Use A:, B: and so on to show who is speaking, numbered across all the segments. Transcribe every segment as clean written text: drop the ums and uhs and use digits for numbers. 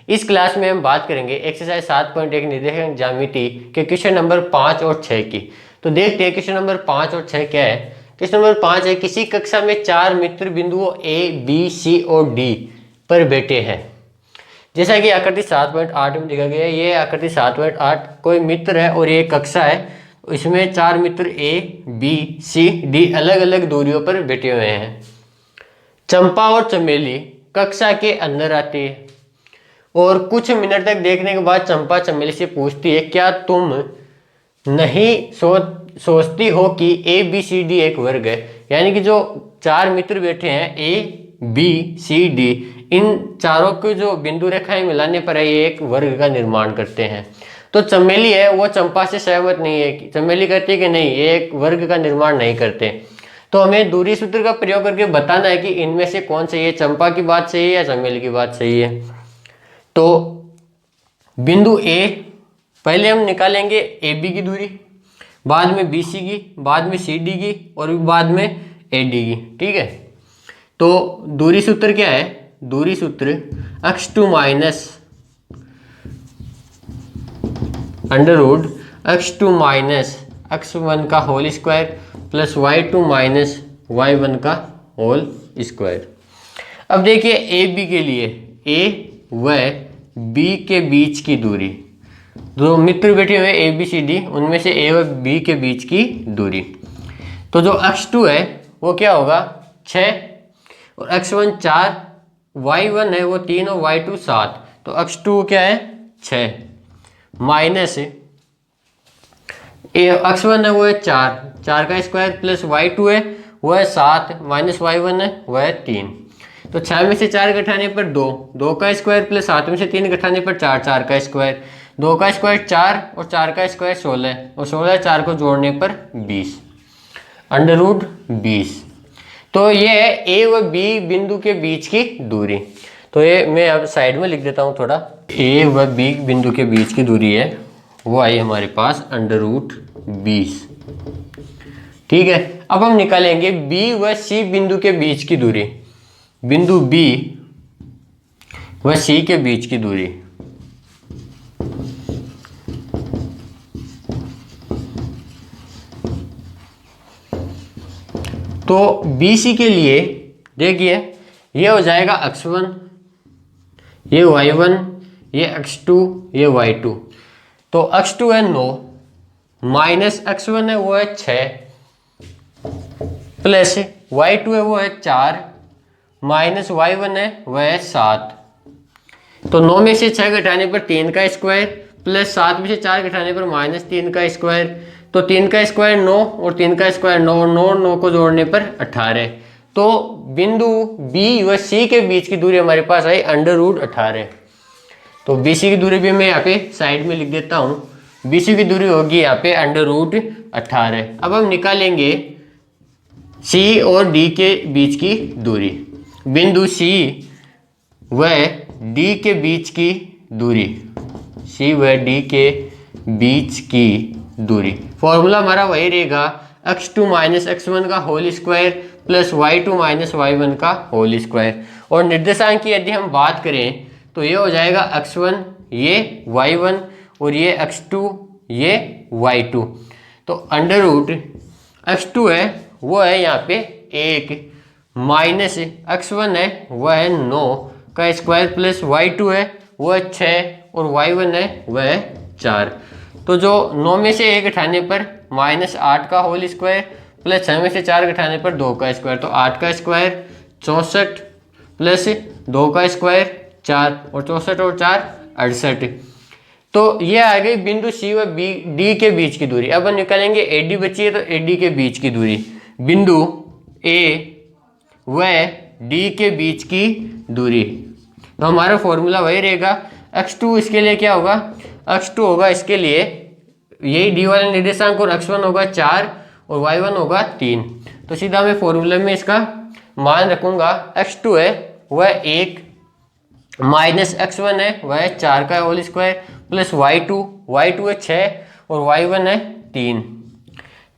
A: इस क्लास में हम बात करेंगे एक्सरसाइज 7.1 निर्देशांक ज्यामिति के क्वेश्चन नंबर 5 और 6 की। तो देखते हैं क्वेश्चन नंबर 5 और 6 क्या है। क्वेश्चन नंबर 5 है, किसी कक्षा में 4 मित्र बिंदुओं ए बी सी और डी पर बैठे हैं। जैसा कि आकृति 7.8 में दिखा गया है, ये आकृति 7.8 कोई मित्र है और ये कक्षा है। इसमें 4 मित्र ए बी सी डी अलग अलग दूरियों पर बैठे हुए हैं। चंपा और चमेली कक्षा के अंदर आती है और कुछ मिनट तक देखने के बाद चंपा चमेली से पूछती है, क्या तुम नहीं सोचती हो कि ए बी सी डी एक वर्ग है। यानी कि जो 4 मित्र बैठे हैं ए बी सी डी, इन चारों के जो बिंदु रेखाएं मिलाने पर ये एक वर्ग का निर्माण करते हैं। तो चमेली है वो चंपा से सहमत नहीं है। चमेली कहती है कि नहीं, ये एक वर्ग का निर्माण नहीं करते। तो हमें दूरी सूत्र का प्रयोग करके बताना है कि इनमें से कौन सही है, चंपा की बात सही है या चमेली की बात सही है। तो बिंदु ए पहले हम निकालेंगे ए बी की दूरी, बाद में बी सी की, बाद में सी डी की और बाद में ए डी की। ठीक है, तो दूरी सूत्र क्या है? दूरी सूत्र x2 minus under root x2 minus x1 का whole square plus y2 minus y1 का होल स्क्वायर। अब देखिए ए बी के लिए ए व बी के बीच की दूरी, दो मित्र बैठे हुए ए बी सी डी, उनमें से ए व बी के बीच की दूरी। तो जो x2 है वो क्या होगा 6 और x1 4, y1 है वो 3 और y2 7। तो x2 क्या है 6 माइनस x1 है वो है 4 का स्क्वायर प्लस y2 है वो है 7 माइनस y1 है वो है 3। तो 6 में से 4 घटाने पर 2 का स्क्वायर प्लस 7 में से 3 घटाने पर 4 का स्क्वायर, 2 का स्क्वायर 4 और 4 का स्क्वायर 16 और 16 4 को जोड़ने पर 20 अंडर रूट 20। तो ये है ए व बी बिंदु के बीच की दूरी। तो ये मैं अब साइड में लिख देता हूँ थोड़ा। ए व बी बिंदु के बीच की दूरी है वो आई हमारे पास अंडर रूट 20। ठीक है, अब हम निकालेंगे बी व सी बिंदु के बीच की दूरी, बिंदु बी व सी के बीच की दूरी। तो BC के लिए देखिए ये हो जाएगा x1, ये y1, ये x2, ये y2। तो x2 है 9 माइनस x1 है वो है 6 प्लस y2 है वो है 4 माइनस y1 है वह है 7। तो 9 में से 6 घटाने पर 3 का स्क्वायर प्लस 7 में से 4 घटाने पर माइनस 3 का स्क्वायर। तो 3 का स्क्वायर 9 और 3 का स्क्वायर 9 और 9 को जोड़ने पर 18। तो बिंदु B व C के बीच की दूरी हमारे पास आई अंडर रूट 18। तो BC की दूरी भी मैं यहाँ पे साइड में लिख देता हूँ। BC की दूरी होगी यहाँ पे अंडर रूट 18। अब हम निकालेंगे C और D के बीच की दूरी, बिंदु C व D के बीच की दूरी, C व D के बीच की दूरी। फॉर्मूला हमारा वही रहेगा x2 माइनस x1 का whole square plus y2 minus y1 का होल स्क्वायर। और निर्देशांक की यदि हम बात करें तो ये हो जाएगा x1 ये y1 और ये x2 ये y2। तो अंडर रूट x2 है वो है यहाँ पे 1 माइनस x1 है वह है 9 का स्क्वायर प्लस y2 है वो है 6 और y1 है वह है 4। तो जो 9 में से 1 घटाने पर माइनस 8 का होल स्क्वायर प्लस 6 में से 4 घटाने पर 2 का स्क्वायर। तो 8 का स्क्वायर 64 प्लस 2 का स्क्वायर 4 और 64 और 4 68। तो ये आ गई बिंदु C व D के बीच की दूरी। अब हम निकालेंगे AD बची है तो AD के बीच की दूरी, बिंदु A व D के बीच की दूरी। तो हमारा फॉर्मूला वही रहेगा x2 इसके लिए क्या होगा, x2 होगा इसके लिए यही D वाला निर्देशांक और x1 होगा 4 और y1 होगा 3। तो सीधा मैं फॉर्मूले में इसका मान रखूंगा, x2 है वह 1 माइनस x1 है वह 4 का होल स्क्वायर प्लस y2 है 6 और y1 है 3।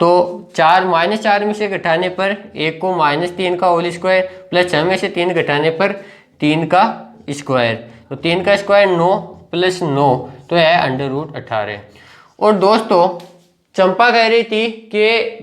A: तो 4 माइनस 4 में से घटाने पर 1 को माइनस 3 का होल स्क्वायर प्लस 6 में से 3 घटाने पर 3 का स्क्वायर। तो 3 का स्क्वायर 9 प्लस 9 तो है अंडर रूट 18। और दोस्तों चंपा कह रही थी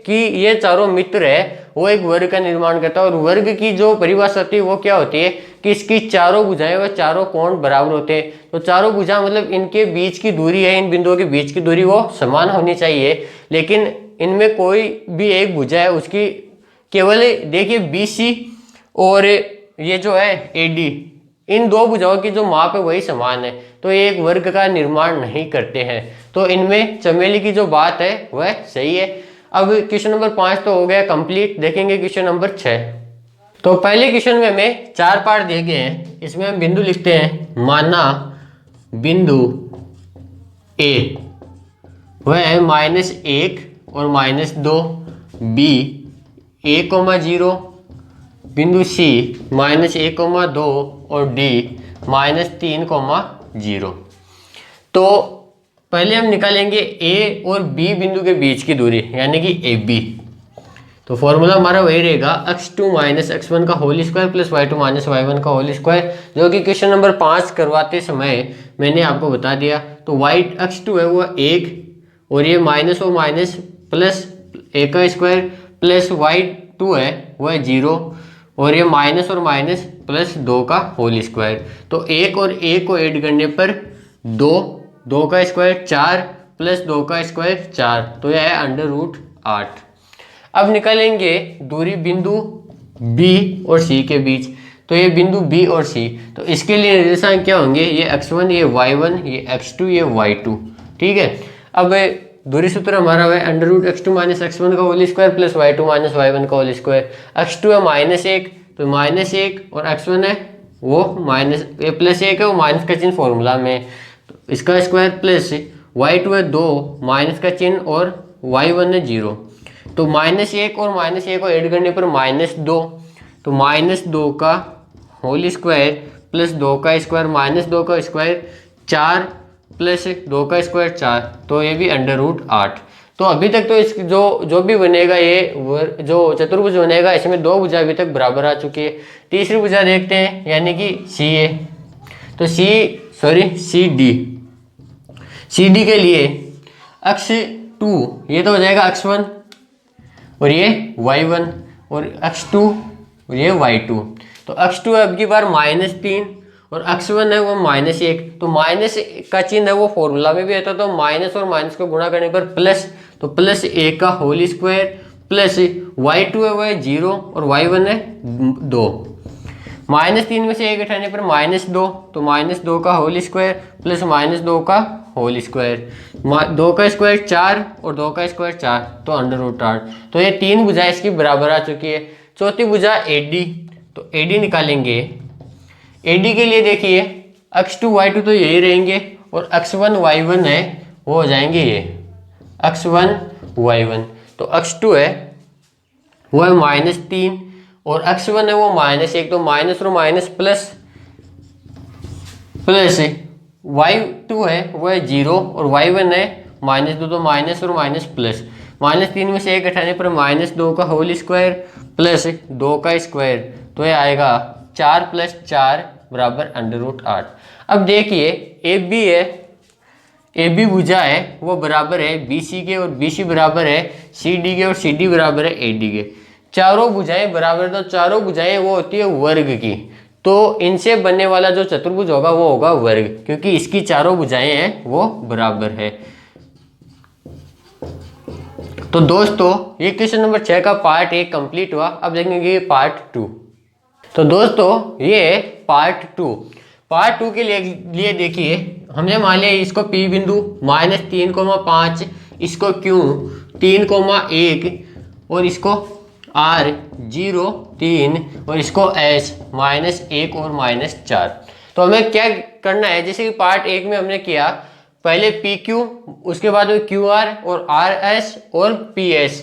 A: कि ये चारों मित्र है वो एक वर्ग का निर्माण करता है, और वर्ग की जो परिभाषा होती है वो क्या होती है कि इसकी चारों भुजाएं व चारों कोण बराबर होते हैं। तो चारों भुजा मतलब इनके बीच की दूरी है, इन बिंदुओं के बीच की दूरी वो समान होनी चाहिए, लेकिन इनमें कोई भी एक भुजा है उसकी केवल देखिए BC और ये जो है AD, इन दो भुजाओं की जो माप है वही समान है, तो ये एक वर्ग का निर्माण नहीं करते हैं। तो इनमें चमेली की जो बात है वह सही है। अब क्वेश्चन नंबर 5 तो हो गया कंप्लीट। देखेंगे क्वेश्चन नंबर 6। तो पहले क्वेश्चन में हमें 4 पार्ट दिए गए हैं, इसमें हम बिंदु लिखते हैं। माना बिंदु A वह है -1 और -2, B A,0, बिंदु C -1,2 और D -3,0। तो पहले हम निकालेंगे A और B बिंदु के बीच की दूरी यानी कि AB। तो फॉर्मूला हमारा वही रहेगा x2 - x1 का whole square plus y2 - y1 का होल स्क्वायर, जो कि क्वेश्चन नंबर 5 करवाते समय मैंने आपको बता दिया। तो x2 है वो 1 और ये माइनस और माइनस प्लस a का स्क्वायर प्लस y2 है वो है 0 और ये माइनस और माइनस प्लस 2 का होल स्क्वायर। तो 1 और 1 को ऐड करने पर 2 का स्क्वायर 4 प्लस 2 का स्क्वायर 4, तो यह है अंडर रूट 8। अब निकालेंगे दूरी बिंदु B और C के बीच। तो ये बिंदु B और C, तो इसके लिए निर्देशांक क्या होंगे, ये x1, ये y1, ये x2, ये y2। ठीक है। अब दूरी सूत्र हमारा है अंडर रूट x2 - x1 का whole square plus y2 - y1 का होल स्क्वायर। x2 है -1 तो -1 और x1 है वो +1 है, वो माइनस का चिन्ह फॉर्मूला में, तो इसका स्क्वायर प्लस y2 है 2 माइनस का चिन्ह और y1 है 0। तो -1 और -1 को ऐड करने पर -2, तो -2 का होल स्क्वायर प्लस 2 का स्क्वायर -2 का स्क्वायर 4 प्लस 2 का स्क्वायर 4, तो ये भी अंडर रूट 8। तो अभी तक तो इस जो भी बनेगा ये जो चतुर्भुज बनेगा इसमें 2 भुजा अभी तक बराबर आ चुकी है। तीसरी भुजा देखते हैं यानी कि CA। तो CD के लिए x2 ये तो हो जाएगा x1 और ये y1 और x2 और ये y2। तो x2 है अब की बार -3 और x1 है वो -1, तो माइनस का चिन्ह है वो फॉर्मूला में भी आता है, तो माइनस और माइनस को गुणा करने पर प्लस, तो +1 का होल स्क्वायर प्लस y2 है वो है 0 और y1 है 2। -3 में से 1 घटाने पर -2, तो -2 का होल स्क्वायर प्लस -2 का होल स्क्वायर, 2 का स्क्वायर 4 और 2 का स्क्वायर 4, तो अंडर रूट 8। तो ये 3 भुजा इसकी बराबर आ चुकी है। चौथी भुजा AD, तो AD निकालेंगे। AD के लिए देखिए x2 y2 तो यही रहेंगे और x1 y1 है वो हो जाएंगे ये x1 y1। तो x2 है वो है -3 और x1 है वो -1, तो माइनस और माइनस प्लस y2 है वो है 0 और y1 है -2, तो माइनस और माइनस प्लस, -3 में से 1 घटाने पर -2 का होल स्क्वायर प्लस 2 का स्क्वायर, तो ये आएगा 4 + 4 बराबर अंडर रूट 8। अब देखिए AB है, AB भुजा है वो बराबर है BC के और BC बराबर है CD के और CD बराबर है AD के। चारों भुजाएं बराबर, तो चारों भुजाएं वो होती है वर्ग की, तो इनसे बनने वाला जो चतुर्भुज होगा वो होगा वर्ग, क्योंकि इसकी चारों भुजाएं हैं वो बराबर है। तो दोस्तों ये क्वेश्चन नंबर 6 का पार्ट 1 कंप्लीट हुआ। अब देखेंगे पार्ट 2। तो दोस्तों ये पार्ट 2 के लिए देखिए हमने मान लिया इसको P बिंदु -3,5, इसको Q 3,1 और इसको R 0 3 और इसको S -1 और -4। तो हमें क्या करना है, जैसे कि पार्ट 1 में हमने किया पहले PQ, उसके बाद में QR और RS और PS।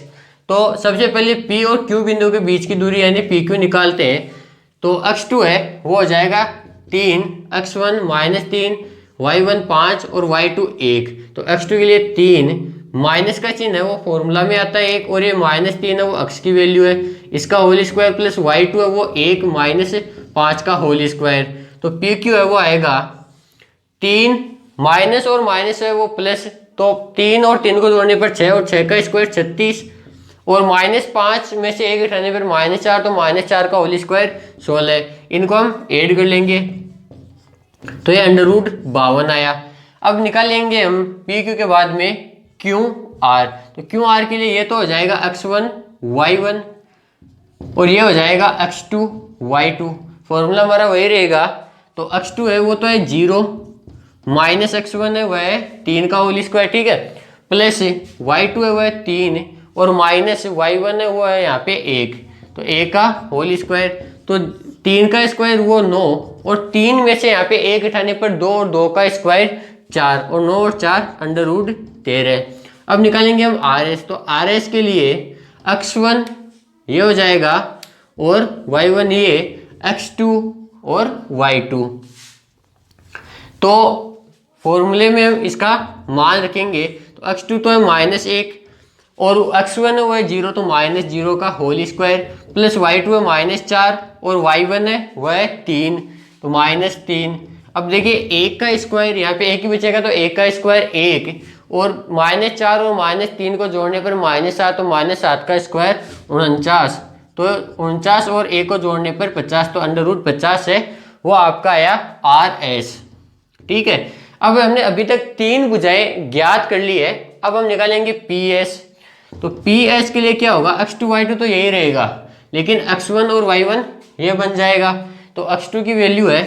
A: तो सबसे पहले P और Q बिंदु के बीच की दूरी यानी PQ निकालते हैं। तो x2 है वो हो जाएगा 3, x1 -3, y1 5 और y2 1। तो x2 के लिए 3, माइनस का चिन्ह है वो फॉर्मूला में आता है 1 और ये -3 है वो x की वैल्यू है, इसका होल स्क्वायर प्लस y2 है वो 1 - 5 का होल स्क्वायर, तो पी क्यू है वो आएगा 3 माइनस और माइनस है वो प्लस, तो 3 और 3 को जोड़ने पर 6 और 6 का स्क्वायर 36 और -5 में से 1 घटाने पर -4, तो -4 का होल स्क्वायर 16। इनको हम ऐड कर लेंगे तो ये √52 आया। अब निकालेंगे हम पी क्यू के बाद में क्यू आर, तो क्यू आर के लिए ये तो हो जाएगा x1 y1 और ये हो जाएगा x2 y2। फॉर्मूला हमारा वही रहेगा, तो x2 है वो तो है 0 माइनस x1 है वह है 3 का होल स्क्वायर, ठीक है, प्लस y2 है वह है 3 और माइनस y1 है वो है यहाँ पे 1, तो 1 का होल स्क्वायर, तो 3 का स्क्वायर वो 9 और 3 में से यहाँ पे 1 उठाने पर 2 और 2 का स्क्वायर 4 और 9 और 4 √13। अब निकालेंगे हम RS, तो RS के लिए x1 ये हो जाएगा और y1 ये x2 और y2। तो फॉर्मूले में हम इसका मान रखेंगे, तो x2 तो है -1 और x1 है वो है 0, तो -0 का होल स्क्वायर प्लस y2 है -4 और y1 है वह है 3, तो -3। अब देखिए 1 का स्क्वायर यहाँ पे 1 ही बचेगा, तो 1 का स्क्वायर 1 और -4 और -3 को जोड़ने पर -7, तो -7 का स्क्वायर 49, तो 49 और 1 को जोड़ने पर 50, तो √50 है वो आपका आया RS, ठीक है। अब हमने अभी तक 3 भुजाएं ज्ञात कर ली है, अब हम निकालेंगे PS, तो PS के लिए क्या होगा, x2 y2 तो यही रहेगा, लेकिन x1 और y1 ये बन जाएगा, तो x2 की वैल्यू है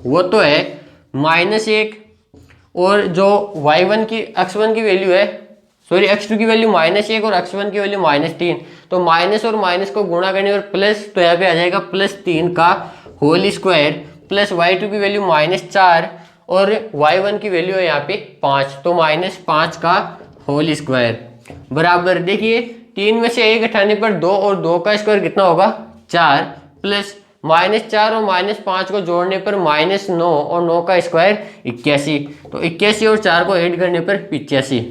A: वो तो है -1 और जो y1 की x1 की वैल्यू है सॉरी x2 की वैल्यू -1 और x1 की वैल्यू -3, तो माइनस और माइनस को गुणा करने पर प्लस, तो यहाँ पे आ जाएगा +3 का होल स्क्वायर प्लस y2 की वैल्यू -4 और y1 की वैल्यू है यहाँ पे 5, तो -5 का होल स्क्वायर बराबर, देखिए 3 में से 1 उठाने पर 2 और 2 का स्क्वायर कितना होगा 4 प्लस -4 और -5 को जोड़ने पर -9 और 9 का स्क्वायर 81, तो 81 और 4 को ऐड करने पर 85।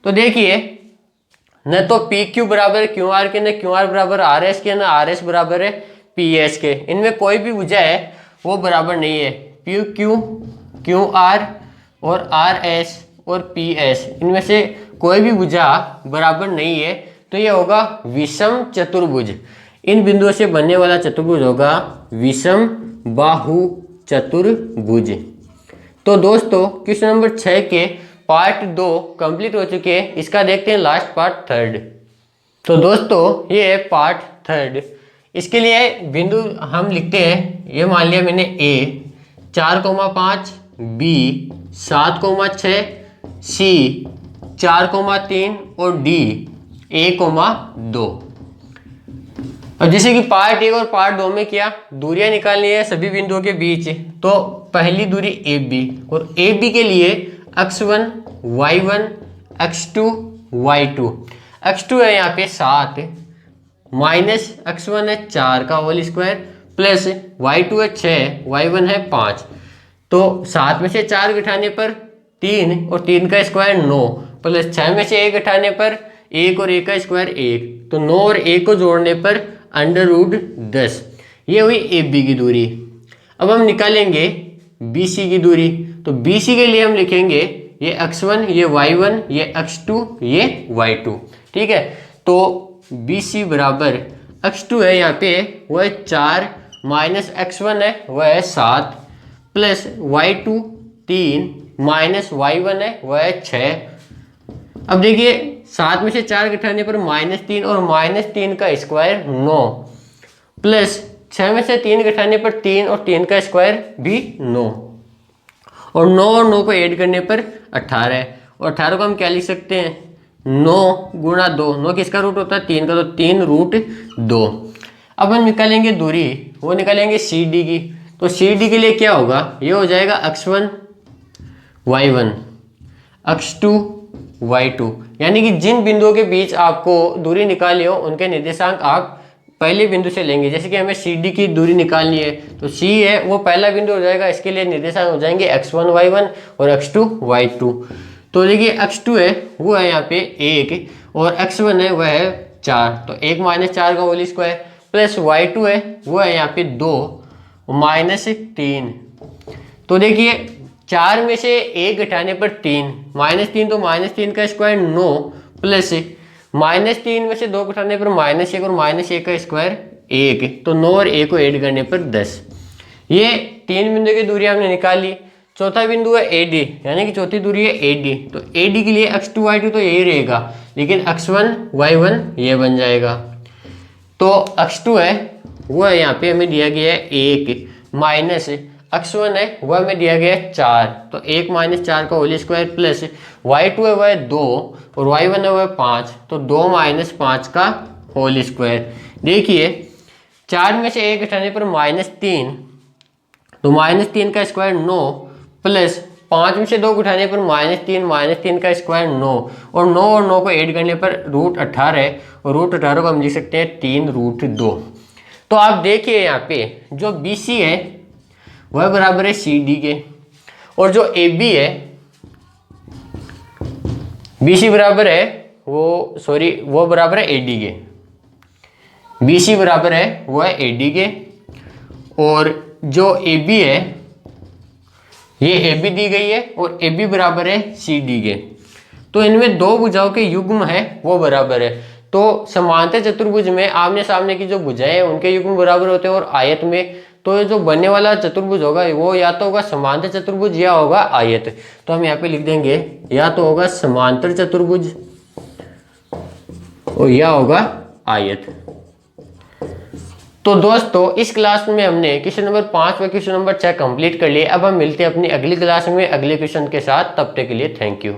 A: तो देखिए न तो पी क्यू बराबर क्यू आर के, न क्यू आर बराबर आर एस के, न आर एस बराबर है पी एस के, इनमें कोई भी भुजा है वो बराबर नहीं है। पी क्यू, क्यू आर और आर एस और पी एस, इनमें से कोई भी भुजा बराबर नहीं है, तो ये होगा विषम चतुर्भुज। इन बिंदुओं से बनने वाला चतुर्भुज होगा विषम बाहु चतुर्भुज। तो दोस्तों क्वेश्चन नंबर 6 के पार्ट 2 कंप्लीट हो चुके हैं, इसका देखते हैं लास्ट पार्ट 3rd। तो दोस्तों ये है पार्ट 3rd, इसके लिए बिंदु हम लिखते हैं, ये मान लिया मैंने A 4,5, B 7,6, C 4,3 और D 1,2। अब जैसे कि पार्ट 1 और पार्ट 2 में किया, दूरियां निकालनी है सभी बिंदुओं के बीच, तो पहली दूरी AB और AB के लिए x1 y1 x2 y2, x2 है यहाँ पे 7 माइनस x1 है 4 का होल स्क्वायर प्लस y2 है 6 y1 है 5, तो 7 में से 4 घटाने पर 3 और 3 का स्क्वायर 9 प्लस 6 में से 1 घटाने पर 1 और 1 का स्क्वायर 1, तो 9 और 1 को जोड़ने पर √10। ये हुई AB की दूरी। अब हम निकालेंगे BC की दूरी, तो BC के लिए हम लिखेंगे ये x1 ये y1 ये x2 ये y2, ठीक है। तो BC बराबर x2 है यहाँ पे वो है 4 माइनस x1 है वह है 7 प्लस y2 3 माइनस y1 है वह है 6। अब देखिए 7 में से 4 घटाने पर -3 और -3 का स्क्वायर 9 प्लस 6 में से 3 घटाने पर 3 और 3 का स्क्वायर भी 9 और 9 और 9 को ऐड करने पर 18 है, और 18 को हम क्या लिख सकते हैं 9 गुणा 2, 9 किसका रूट होता है 3 का, तो 3√2। अब हम निकालेंगे दूरी, वो निकालेंगे CD की, तो CD के लिए क्या होगा, ये हो जाएगा x1 y1 x2 y2, यानी कि जिन बिंदुओं के बीच आपको दूरी निकाली हो उनके निर्देशांक आप पहले बिंदु से लेंगे। जैसे कि हमें CD की दूरी निकालनी है, तो C है वो पहला बिंदु हो जाएगा, इसके लिए निर्देशांक हो जाएंगे x1 y1 और x2 y2। तो देखिए x2 है वो है यहाँ पे 1 और x1 है वह है 4, तो 1 माइनस 4 का होल स्क्वायर प्लस y2 है वो है यहाँ पे 2 -3 तो देखिए 4 में से 1 घटाने पर 3, -3 तो -3 का स्क्वायर 9 प्लस -3 में से 2 घटाने पर -1 और -1 का स्क्वायर 1, तो 9 और 1 को ऐड करने पर 10। ये 3 बिंदु की दूरी हमने निकाली। चौथा बिंदु है AD, यानी कि चौथी दूरी है AD। तो AD के लिए x2 y2 तो यही रहेगा, लेकिन x1 y1 ये बन जाएगा। तो x2 है वो है यहाँ पे हमें दिया गया है 1, माइनस x1 है वो हमें दिया गया है 4, तो 1 - 4 का होल स्क्वायर प्लस y2 है वो है 2 और y1 है वो है 5, तो 2 - 5 का होल स्क्वायर। देखिए 4 में से 1 घटाने पर -3, तो -3 का स्क्वायर 9 प्लस 5 में से 2 उठाने पर -3 का स्क्वायर 9 और 9 को ऐड करने पर √18 है, और √18 को हम लिख सकते हैं 3√2। तो आप देखिए यहाँ पे जो BC है वह बराबर है CD के, और जो AB है BC बराबर है वो बराबर है AD के। BC बराबर है वो है AD के, और जो AB है ये AB दी गई है और AB बराबर है CD के। तो इनमें दो भुजाओं के युग्म है वो बराबर है। तो समांतर चतुर्भुज में आमने सामने की जो भुजाएं हैं उनके युग्म बराबर होते हैं, और आयत में तो जो बनने वाला चतुर्भुज होगा वो या तो होगा समांतर चतुर्भुज या होगा आयत। तो हम यहाँ पे लिख देंगे या तो होगा समांतर चतुर्भुज और या होगा आयत। तो दोस्तों इस क्लास में हमने क्वेश्चन नंबर 5 व क्वेश्चन नंबर 6 कंप्लीट कर लिए। अब हम मिलते हैं अपनी अगली क्लास में अगले क्वेश्चन के साथ। तब तक के लिए थैंक यू।